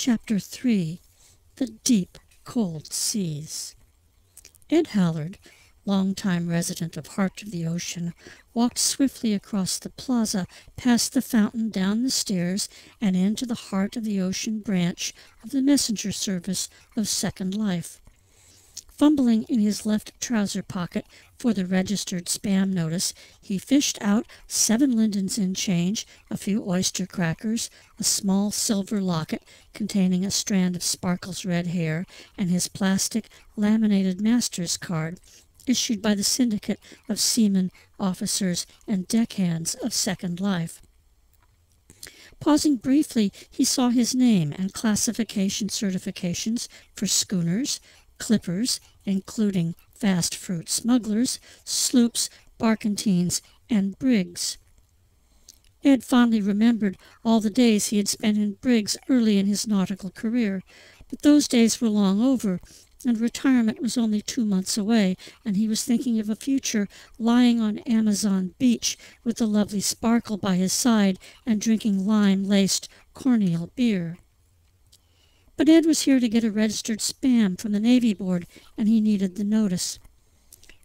Chapter 3. The Deep, Cold Seas. Ed Hallard, longtime resident of Heart of the Ocean, walked swiftly across the plaza, past the fountain, down the stairs, and into the Heart of the Ocean branch of the messenger service of Second Life. Fumbling in his left trouser pocket for the registered spam notice, he fished out 7 lindens in change, a few oyster crackers, a small silver locket containing a strand of Sparkle's red hair, and his plastic laminated master's card, issued by the Syndicate of Seamen, Officers, and Deckhands of Second Life. Pausing briefly, he saw his name and classification certifications for schooners, clippers, including fast fruit smugglers, sloops, barkentines, and brigs. Ed fondly remembered all the days he had spent in brigs early in his nautical career, but those days were long over, and retirement was only 2 months away, and he was thinking of a future lying on Amazon beach with the lovely Sparkle by his side and drinking lime-laced cornmeal beer. But Ed was here to get a registered spam from the Navy Board, and he needed the notice.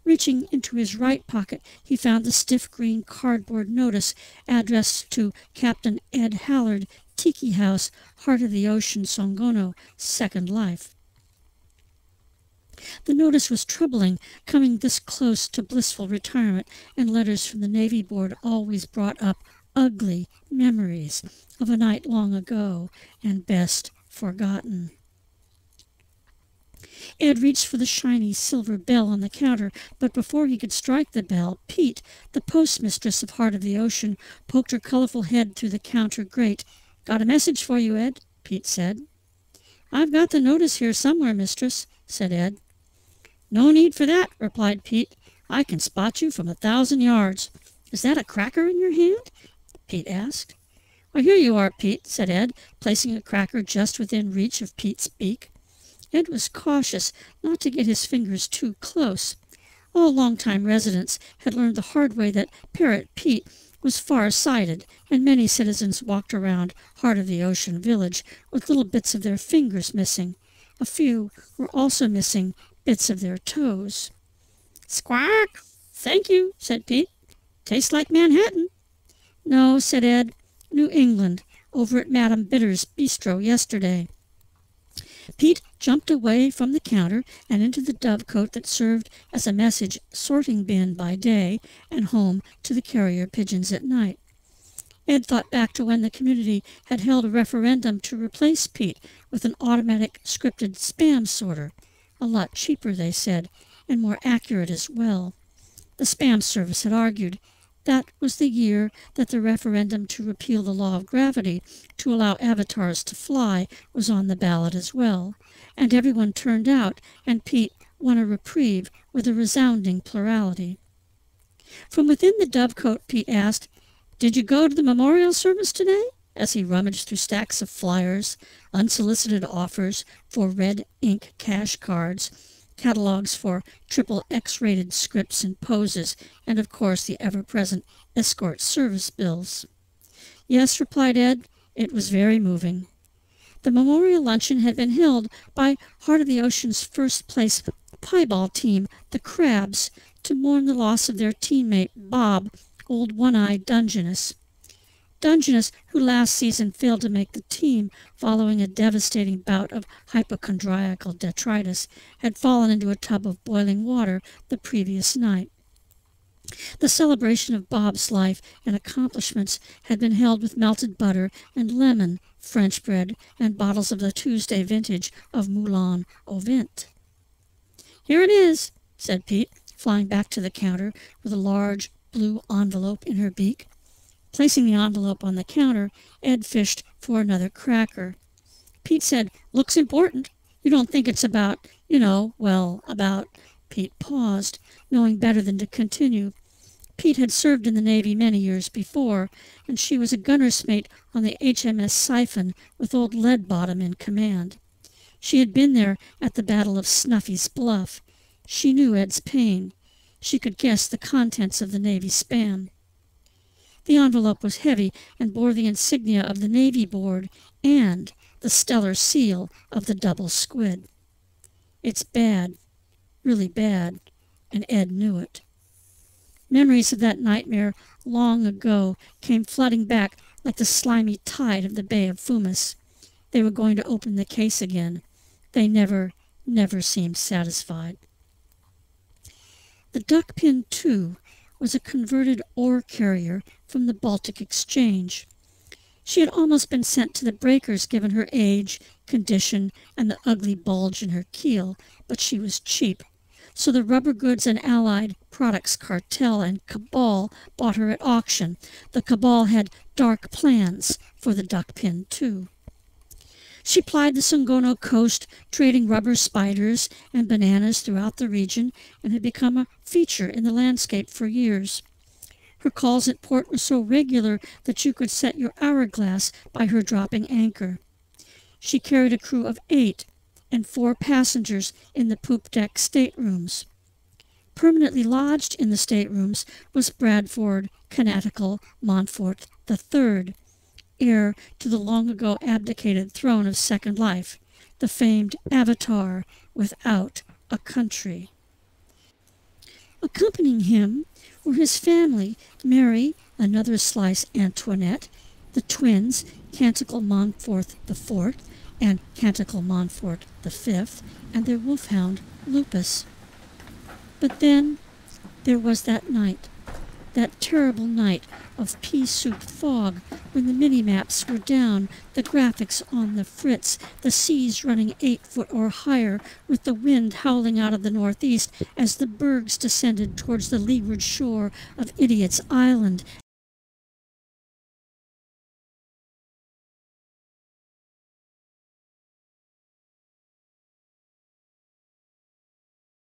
Reaching into his right pocket, he found the stiff green cardboard notice addressed to Captain Ed Hallard, Tiki House, Heart of the Ocean, Songono, Second Life. The notice was troubling, coming this close to blissful retirement, and letters from the Navy Board always brought up ugly memories of a night long ago, and best forgotten. Ed reached for the shiny silver bell on the counter, but before he could strike the bell, Pete, the postmistress of Heart of the Ocean, poked her colorful head through the counter grate. "Got a message for you, Ed," Pete said. "I've got the notice here somewhere, mistress," said Ed. "No need for that," replied Pete. "I can spot you from 1,000 yards. Is that a cracker in your hand?" Pete asked. "Well, here you are, Pete," said Ed, placing a cracker just within reach of Pete's beak. Ed was cautious not to get his fingers too close. All long-time residents had learned the hard way that Parrot Pete was far-sighted, and many citizens walked around Heart of the Ocean village with little bits of their fingers missing. A few were also missing bits of their toes. "Squawk! Thank you," said Pete. "Tastes like Manhattan." "No," said Ed. "New England, over at Madame Bitter's bistro yesterday." Pete jumped away from the counter and into the dovecote that served as a message sorting bin by day and home to the carrier pigeons at night. Ed thought back to when the community had held a referendum to replace Pete with an automatic scripted spam sorter. A lot cheaper, they said, and more accurate as well. The spam service had argued that was the year that the referendum to repeal the law of gravity to allow avatars to fly was on the ballot as well, and everyone turned out, and Pete won a reprieve with a resounding plurality. From within the dovecote, Pete asked, "Did you go to the memorial service today?" as he rummaged through stacks of flyers, unsolicited offers for red ink cash cards, catalogs for triple X-rated scripts and poses, and of course the ever-present escort service bills. "Yes," replied Ed. "It was very moving." The memorial luncheon had been held by Heart of the Ocean's first-place pieball team, the Crabs, to mourn the loss of their teammate Bob, Old One-Eyed Dungeness. Dungeness, who last season failed to make the team following a devastating bout of hypochondriacal detritus, had fallen into a tub of boiling water the previous night. The celebration of Bob's life and accomplishments had been held with melted butter and lemon, French bread, and bottles of the Tuesday vintage of Moulin au Vent. "Here it is," said Pete, flying back to the counter with a large blue envelope in her beak. Placing the envelope on the counter, Ed fished for another cracker. Pete said, "Looks important. You don't think it's about, about—" Pete paused, knowing better than to continue. Pete had served in the Navy many years before, and she was a gunner's mate on the HMS Siphon with old Leadbottom in command. She had been there at the Battle of Snuffy's Bluff. She knew Ed's pain. She could guess the contents of the Navy spam. The envelope was heavy and bore the insignia of the Navy Board and the stellar seal of the double squid. It's bad, really bad, and Ed knew it. Memories of that nightmare long ago came flooding back like the slimy tide of the Bay of Fumas. They were going to open the case again. They never seemed satisfied. The Duckpin 2 was a converted ore carrier from the Baltic Exchange. She had almost been sent to the breakers given her age, condition, and the ugly bulge in her keel, but she was cheap. So the Rubber Goods and Allied Products Cartel and Cabal bought her at auction. The Cabal had dark plans for the Duckpin 2. She plied the Sungono coast, trading rubber spiders and bananas throughout the region, and had become a feature in the landscape for years. Her calls at port were so regular that you could set your hourglass by her dropping anchor. She carried a crew of 8 and 4 passengers in the poop deck staterooms. Permanently lodged in the staterooms was Bradford Canaticle Montfort III, heir to the long-ago abdicated throne of Second Life, the famed avatar without a country. Accompanying him were his family, Mary, another slice Antoinette, the twins, Canticle Montfort IV and Canticle Montfort V, and their wolfhound, Lupus. But then there was that night, that terrible night of pea-soup fog when the mini-maps were down, the graphics on the fritz, the seas running 8 foot or higher, with the wind howling out of the northeast as the bergs descended towards the leeward shore of Idiot's Island